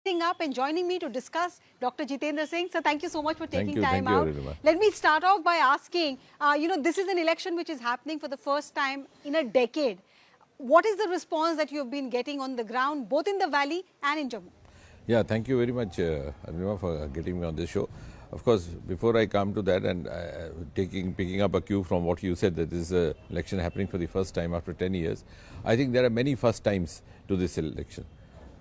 up and joining me to discuss Dr. Jitendra Singh. So thank you so much for taking time out. Let me start off by asking, this is an election which is happening for the first time in a decade. What is the response that you have been getting on the ground, both in the valley and in Jammu? Yeah, thank you very much, Arima, for getting me on this show. Of course, before I come to that and picking up a cue from what you said, that this is an election happening for the first time after 10 years, I think there are many first times to this election.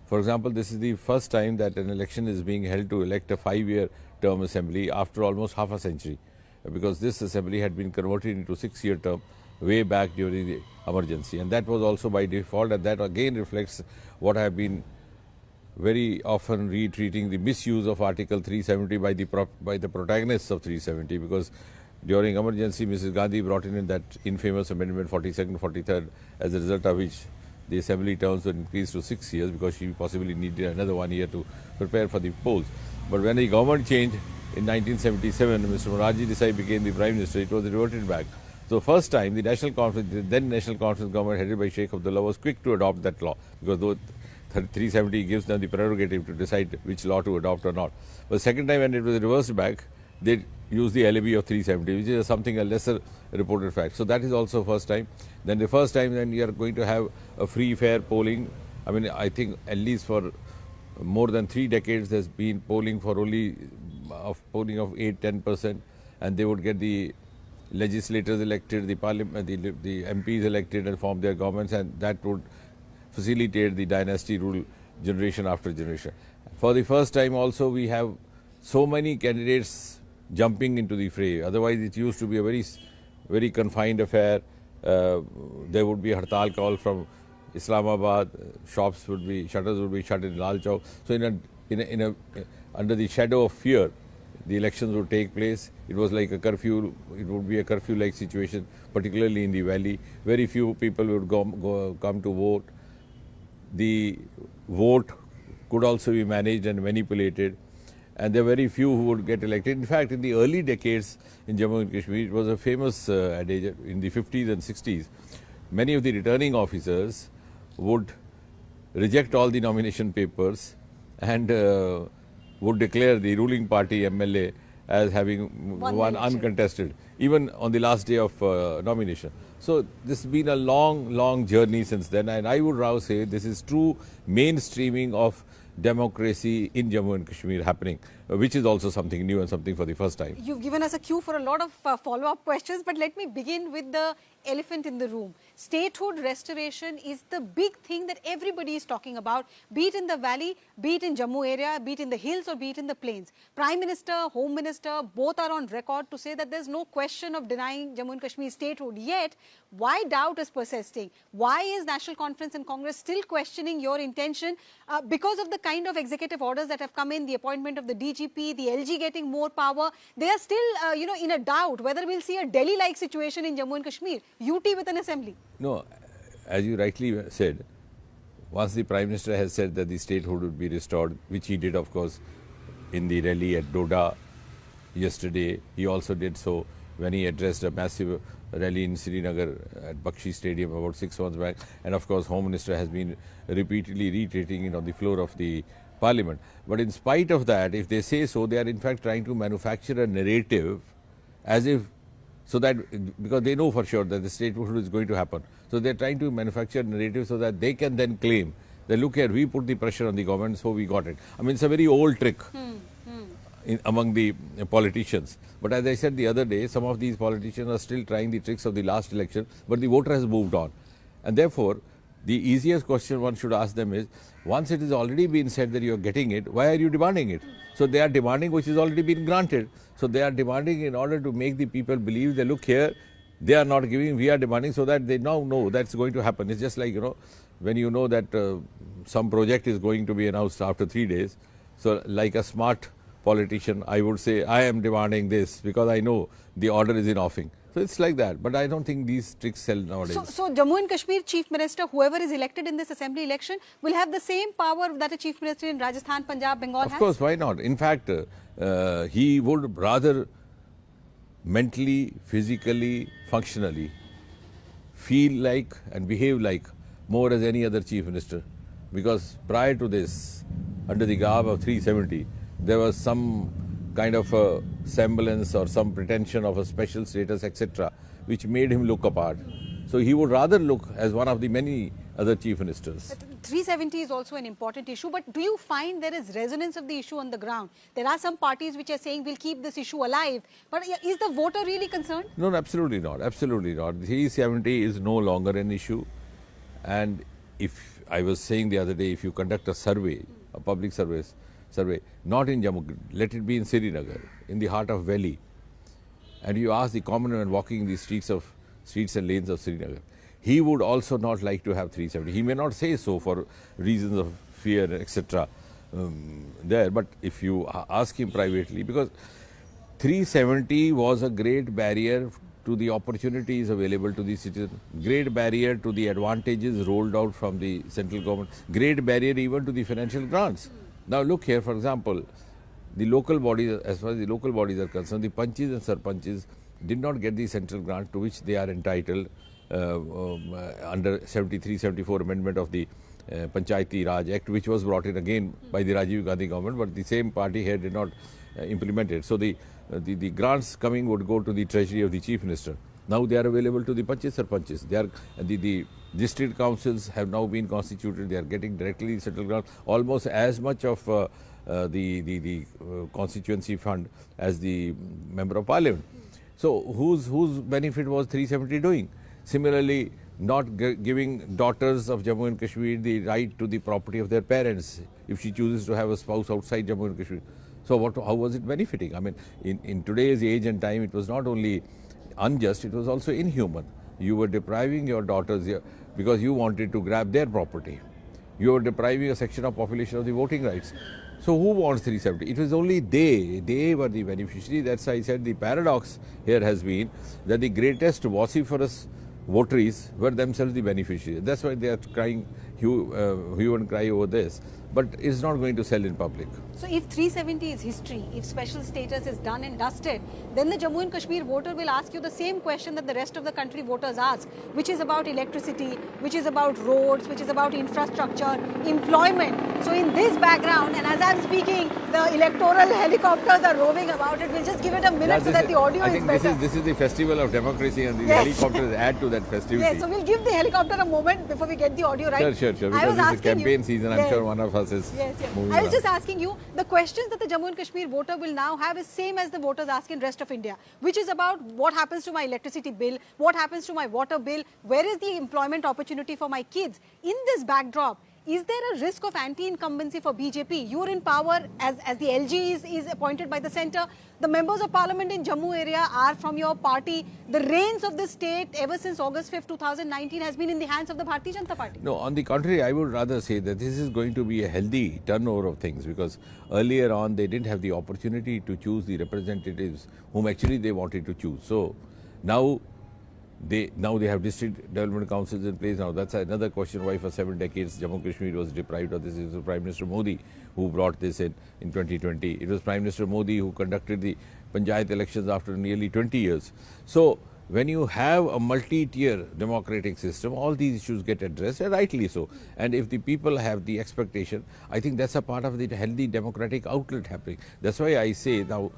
For example, this is the first time that an election is being held to elect a 5-year term assembly after almost half a century, because this assembly had been converted into a 6-year term way back during the emergency, and that was also by default, and that again reflects what I have been very often retreating, the misuse of Article 370 by the protagonists of 370, because during emergency Mrs. Gandhi brought in that infamous amendment 42nd, 43rd, as a result of which the assembly terms were increased to 6 years, because she possibly needed another 1 year to prepare for the polls. But when the government changed in 1977, Mr. Morarji Desai became the Prime Minister, it was reverted back. So first time the National Conference, the then National Conference government headed by Sheikh Abdullah was quick to adopt that law, because though 370 gives them the prerogative to decide which law to adopt or not. But second time when it was reversed back, they used the LAB of 370, which is something a lesser reported fact. So that is also first time. Then the first time then you are going to have a free, fair polling. I mean, I think at least for more than 3 decades there's been polling for only of 8-10%, and they would get the legislators elected, the parliament, the MPs elected and form their governments, and that would facilitate the dynasty rule generation after generation. For the first time also we have so many candidates jumping into the fray. Otherwise it used to be a very confined affair. There would be a hartal call from Islamabad, shutters would be shut in Lal Chowk. So under the shadow of fear, the elections would take place. It was like a curfew. It would be a curfew-like situation, particularly in the valley. Very few people would come to vote. The vote could also be managed and manipulated, and there were very few who would get elected. In fact, in the early decades in Jammu and Kashmir, it was a famous adage in the 50s and 60s. Many of the returning officers would reject all the nomination papers and would declare the ruling party MLA as having won uncontested, even on the last day of nomination. So this has been a long journey since then, and I would rather say this is true mainstreaming of democracy in Jammu and Kashmir happening, which is also something new and something for the first time. You've given us a cue for a lot of follow-up questions, but let me begin with the elephant in the room. Statehood restoration is the big thing that everybody is talking about, be it in the valley, be it in Jammu area, be it in the hills or be it in the plains. Prime Minister, Home Minister, both are on record to say that there's no question of denying Jammu and Kashmir statehood. Yet, why doubt is persisting? Why is National Conference and Congress still questioning your intention? Because of the kind of executive orders that have come in, the appointment of the DGP, the LG getting more power, they are still, in a doubt whether we'll see a Delhi-like situation in Jammu and Kashmir. UT with an assembly. No, as you rightly said, once the Prime Minister has said that the statehood would be restored, which he did, of course, in the rally at Doda yesterday. He also did so when he addressed a massive rally in Srinagar at Bakshi Stadium about 6 months back. And of course, Home Minister has been repeatedly reiterating it on the floor of the Parliament. But in spite of that, if they say so, they are in fact trying to manufacture a narrative as if, so that, because they know for sure that the statehood is going to happen. So they are trying to manufacture a narrative so that they can then claim that, look here, we put the pressure on the government, so we got it. I mean, it's a very old trick among the politicians. But as I said the other day, some of these politicians are still trying the tricks of the last election, but the voter has moved on. And therefore, the easiest question one should ask them is, once it has already been said that you are getting it, why are you demanding it? So they are demanding which has already been granted. So they are demanding in order to make the people believe that, look here, they are not giving, we are demanding, so that they now know that's going to happen. It's just like, when you know that some project is going to be announced after 3 days. So like a smart politician, I would say, I am demanding this because I know the order is in offing. So it's like that, but I don't think these tricks sell nowadays. So Jammu and Kashmir Chief Minister, whoever is elected in this assembly election, will have the same power that a Chief Minister in Rajasthan, Punjab, Bengal has? Of course, why not? In fact, he would rather mentally, physically, functionally feel like and behave like more as any other Chief Minister because prior to this, under the garb of 370, there was some kind of a semblance or some pretension of a special status, etc., which made him look apart. So he would rather look as one of the many other chief ministers. But 370 is also an important issue, but do you find there is resonance of the issue on the ground? There are some parties which are saying we'll keep this issue alive, but is the voter really concerned? No, absolutely not. Absolutely not. 370 is no longer an issue. And if I was saying the other day, if you conduct a survey, a public survey, not in Jammu, let it be in Srinagar, in the heart of Valley, and you ask the common man walking the streets and lanes of Srinagar, he would also not like to have 370. He may not say so for reasons of fear, etc. There, but if you ask him privately, because 370 was a great barrier to the opportunities available to the citizen, great barrier to the advantages rolled out from the central government, great barrier even to the financial grants. Now look here, for example, the local bodies, as far as the local bodies are concerned, the panchis and sarpanchis did not get the central grant to which they are entitled under 73-74 amendment of the Panchayati Raj Act, which was brought in again by the Rajiv Gandhi government, but the same party here did not implement it. So the grants coming would go to the treasury of the chief minister. Now they are available to the panchis sarpanchis. They are the district councils have now been constituted. They are getting directly central grants, almost as much of the constituency fund as the member of parliament. So whose benefit was 370 doing? Similarly, not giving daughters of Jammu and Kashmir the right to the property of their parents if she chooses to have a spouse outside Jammu and Kashmir. So how was it benefiting? I mean, in today's age and time, it was not only unjust, it was also inhuman. You were depriving your daughters because you wanted to grab their property. You were depriving a section of population of the voting rights. So who wants 370? It was only they were the beneficiary. That's why I said the paradox here has been that the greatest vociferous votaries were themselves the beneficiaries. That's why they are crying hue and cry over this. But it's not going to sell in public. So if 370 is history, if special status is done and dusted, then the Jammu and Kashmir voter will ask you the same question that the rest of the country voters ask, which is about electricity, which is about roads, which is about infrastructure, employment. So in this background, and as I'm speaking, the electoral helicopters are roving about it. We'll just give it a minute so that the audio is better. This is the festival of democracy, and the helicopters add to that festivity. Yes, so we'll give the helicopter a moment before we get the audio right. Sure. Because it's a campaign season, I'm sure one of us is moving I was just asking you, the questions that the Jammu and Kashmir voter will now have is same as the voters ask in rest of India, which is about what happens to my electricity bill, what happens to my water bill, where is the employment opportunity for my kids. In this backdrop, is there a risk of anti-incumbency for BJP? You are in power as the LG is appointed by the centre. The members of parliament in Jammu area are from your party. The reins of the state ever since August 5th, 2019 has been in the hands of the Bharatiya Janata Party. No, on the contrary, I would rather say that this is going to be a healthy turnover of things, because earlier on they didn't have the opportunity to choose the representatives whom actually they wanted to choose. So now they have district development councils in place. Now that's another question why for 7 decades Jammu and Kashmir was deprived of this. It was Prime Minister Modi who brought this in 2020. It was Prime Minister Modi who conducted the Panchayat elections after nearly 20 years. So when you have a multi-tier democratic system, all these issues get addressed, and rightly so. And if the people have the expectation, I think that's a part of the healthy democratic outlet happening. That's why I say now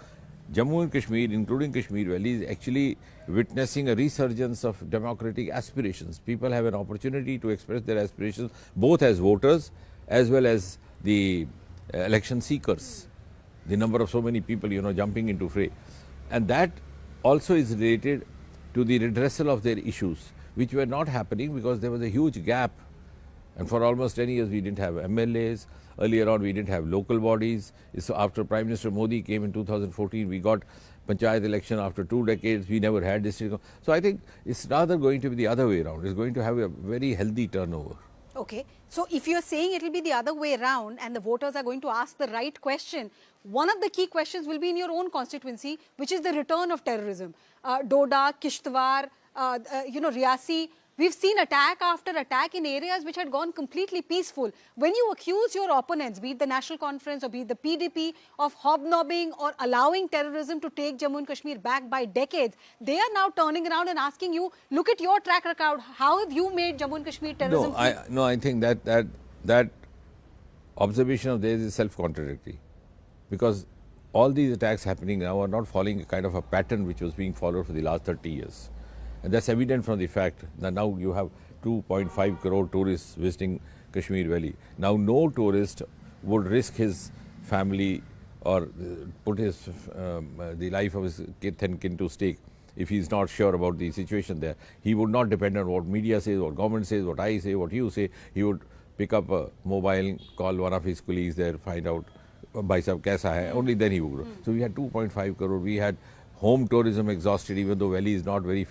Jammu and Kashmir, including Kashmir Valley, is actually witnessing a resurgence of democratic aspirations. People have an opportunity to express their aspirations both as voters as well as the election seekers. The number of so many people, jumping into fray. And that also is related to the redressal of their issues, which were not happening because there was a huge gap. And for almost 10 years, we didn't have MLAs. Earlier on, we didn't have local bodies. So after Prime Minister Modi came in 2014, we got Panchayat election. After 2 decades, we never had district. So I think it's rather going to be the other way around. It's going to have a very healthy turnover. Okay. So if you're saying it will be the other way around and the voters are going to ask the right question, one of the key questions will be in your own constituency, which is the return of terrorism. Doda, Kishtwar, Riyasi. We've seen attack after attack in areas which had gone completely peaceful. When you accuse your opponents, be it the National Conference or be it the PDP, of hobnobbing or allowing terrorism to take Jammu and Kashmir back by decades, they are now turning around and asking you, look at your track record. How have you made Jammu and Kashmir terrorism free? No, I think that observation of theirs is self-contradictory, because all these attacks happening now are not following a kind of a pattern which was being followed for the last 30 years. And that's evident from the fact that now you have 2.5 crore tourists visiting Kashmir Valley. Now no tourist would risk his family or put his the life of his kith and kin to stake if he is not sure about the situation there. He would not depend on what media says, what government says, what I say, what you say. He would pick up a mobile, call one of his colleagues there, find out, bhai sahab kaisa hai, only then he would go. So we had 2.5 crore, we had home tourism exhausted, even though Valley is not very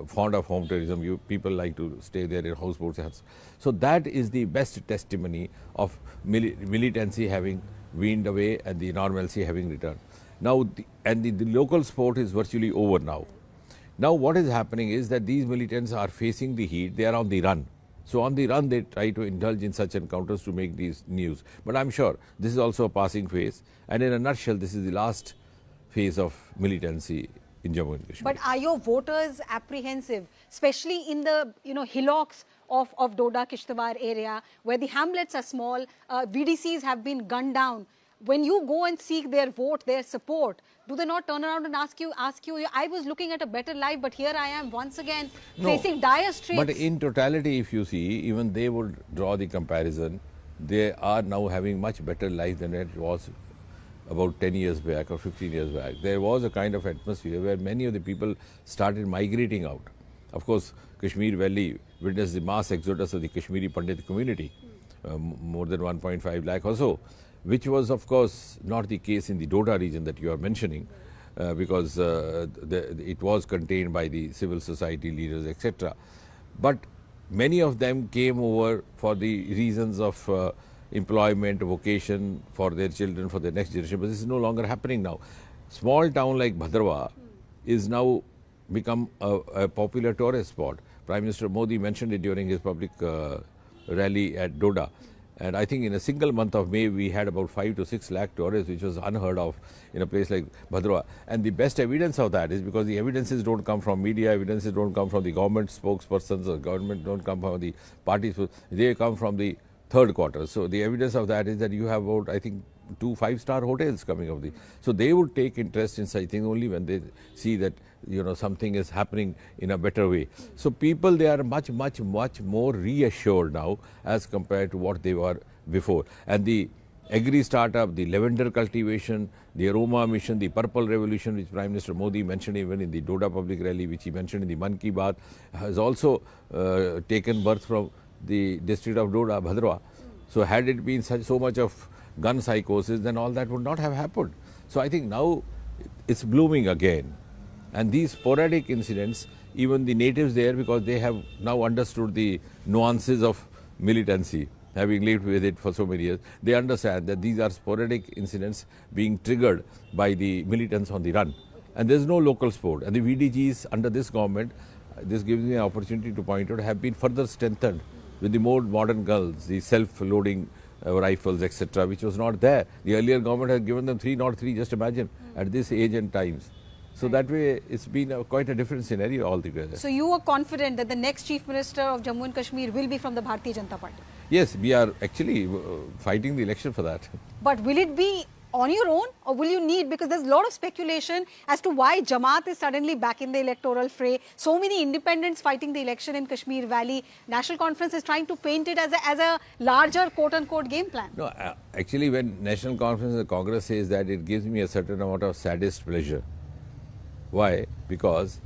fond of home tourism. People like to stay there in houseboats. So that is the best testimony of militancy having weaned away and the normalcy having returned. Now, the local sport is virtually over now. Now what is happening is that these militants are facing the heat, they are on the run. So on the run they try to indulge in such encounters to make these news. But I'm sure this is also a passing phase, and in a nutshell this is the last phase of militancy in Jammu and Kashmir. But are your voters apprehensive, especially in the hillocks of Doda, Kishtawar area, where the hamlets are small, VDCs have been gunned down? When you go and seek their vote, their support, do they not turn around and ask you, I was looking at a better life, but here I am once again facing dire straits? But in totality, if you see, even they would draw the comparison. They are now having much better life than it was about 10 years back or 15 years back. There was a kind of atmosphere where many of the people started migrating out. Of course, Kashmir Valley witnessed the mass exodus of the Kashmiri Pandit community, more than 1.5 lakh or so, which was of course not the case in the Doda region that you are mentioning, because it was contained by the civil society leaders, etc. But many of them came over for the reasons of employment, vocation, for their children, for their next generation. But this is no longer happening now. Small town like Bhadrawa is now become a popular tourist spot. Prime Minister Modi mentioned it during his public rally at Doda. And I think in a single month of May, we had about 5 to 6 lakh tourists, which was unheard of in a place like Bhadrawa. And the best evidence of that is because the evidences don't come from media, evidences don't come from the government spokespersons, or government don't come from the parties, they come from the third quarter. So the evidence of that is that you have about, I think, 2 5-star hotels coming of the. So they would take interest in such things only when they see that something is happening in a better way. So people, they are much more reassured now as compared to what they were before. And the agri startup, the lavender cultivation, the aroma mission, the purple revolution, which Prime Minister Modi mentioned even in the Doda public rally, which he mentioned in the Man Ki Baat, has also taken birth from the district of Doda, Bhadrawa. So had it been so much of gun psychosis, then all that would not have happened. So I think now it's blooming again. And these sporadic incidents, even the natives there, because they have now understood the nuances of militancy, having lived with it for so many years, they understand that these are sporadic incidents being triggered by the militants on the run. And there's no local sport. And the VDGs under this government, this gives me an opportunity to point out, have been further strengthened with the more modern guns, the self-loading rifles, etc., which was not there. The earlier government had given them 303, just imagine, at this age and times. So that way, it's been quite a different scenario altogether. So you are confident that the next Chief Minister of Jammu and Kashmir will be from the Bharatiya Janata Party? Yes, we are actually fighting the election for that. But will it be on your own, or will you need, because there's a lot of speculation as to why Jamaat is suddenly back in the electoral fray, so many independents fighting the election in Kashmir Valley. National Conference is trying to paint it as a larger quote-unquote game plan. No, actually when National Conference and the Congress says that, it gives me a certain amount of sadist pleasure. Why? Because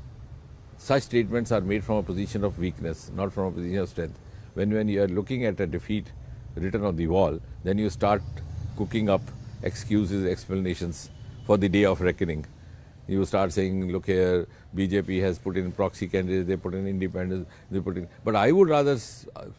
such statements are made from a position of weakness, not from a position of strength. When you are looking at a defeat written on the wall, then you start cooking up excuses, explanations for the day of reckoning. You start saying, look here, BJP has put in proxy candidates, they put in independents, they put in. But I would rather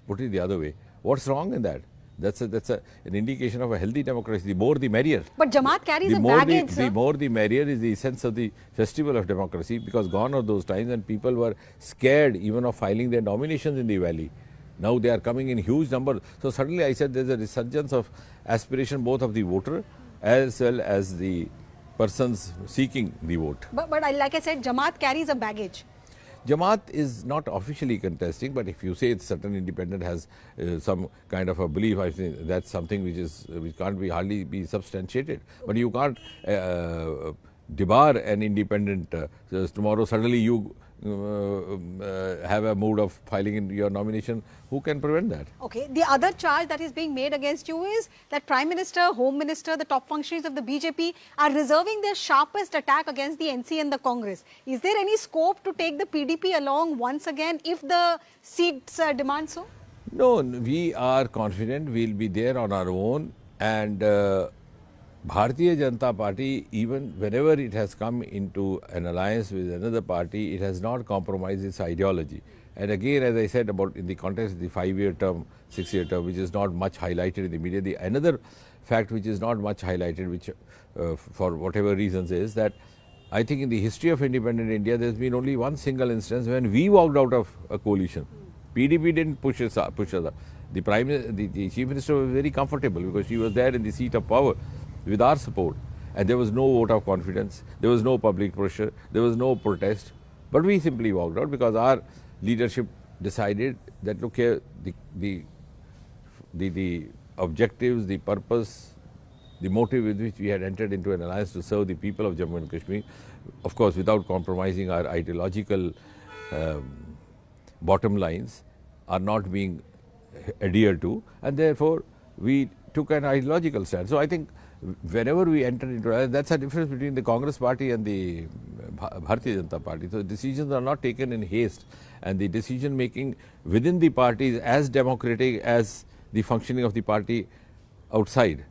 put it the other way. What's wrong in that? That's an indication of a healthy democracy. The more the merrier. But Jamaat carries a baggage, sir. The more the merrier is the essence of the festival of democracy, because gone are those times and people were scared even of filing their nominations in the valley. Now they are coming in huge numbers. So suddenly I said there's a resurgence of aspiration both of the voter as well as the persons seeking the vote. But like I said, Jamaat carries a baggage. Jamaat is not officially contesting, but if you say it's certain independent has some kind of a belief, I think that's something which can't be hardly be substantiated. But you can't debar an independent. Tomorrow suddenly you have a mood of filing in your nomination. Who can prevent that? Okay. The other charge that is being made against you is that Prime Minister, Home Minister, the top functionaries of the BJP are reserving their sharpest attack against the NC and the Congress. Is there any scope to take the PDP along once again if the seats demand so? No, we are confident we'll be there on our own, and Bharatiya Janata Party, even whenever it has come into an alliance with another party, it has not compromised its ideology. And again, as I said about in the context of the 5-year term, 6-year term, which is not much highlighted in the media, another fact which is not much highlighted, which for whatever reasons, is that I think in the history of independent India, there's been only one single instance when we walked out of a coalition. PDP didn't push us up. The Chief Minister was very comfortable because she was there in the seat of power with our support, and there was no vote of confidence, there was no public pressure, there was no protest, but we simply walked out because our leadership decided that, look here, the objectives, the purpose, the motive with which we had entered into an alliance to serve the people of Jammu and Kashmir, of course without compromising our ideological bottom lines, are not being adhered to, and therefore we took an ideological stand. So I think whenever we enter into, that's a difference between the Congress party and the Bharatiya Janata Party. So decisions are not taken in haste, and the decision making within the party is as democratic as the functioning of the party outside.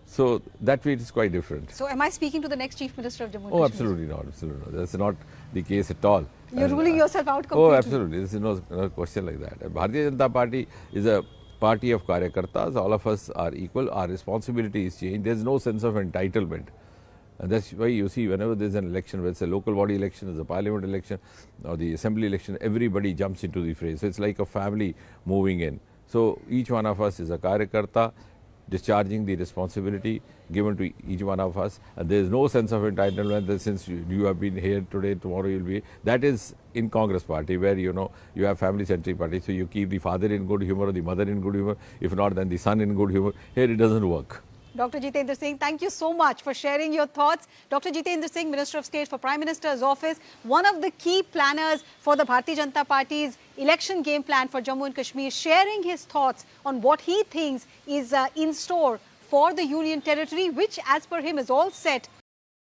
So that way it is quite different. So am I speaking to the next Chief Minister of Jammu and Oh, Kashmir? absolutely not. Absolutely not. That's not the case at all. You're ruling yourself out completely? Oh, absolutely. There is no question like that. Bharatiya Janata Party is a party of Karyakartas. All of us are equal. Our responsibility is changed. There's no sense of entitlement. And that's why you see whenever there's an election, whether it's a local body election, it's a parliament election or the assembly election, everybody jumps into the fray. So it's like a family moving in. So each one of us is a Karyakarta, discharging the responsibility given to each one of us, and there is no sense of entitlement that since you have been here today, tomorrow you'll be. That is in Congress party, where you have family-centric party, so you keep the father in good humor or the mother in good humor. If not, then the son in good humor. Here it doesn't work. Dr. Jitendra Singh, thank you so much for sharing your thoughts. Dr. Jitendra Singh, Minister of State for Prime Minister's Office, one of the key planners for the Bharatiya Janata Party's election game plan for Jammu and Kashmir, sharing his thoughts on what he thinks is in store for the Union Territory, which as per him is all set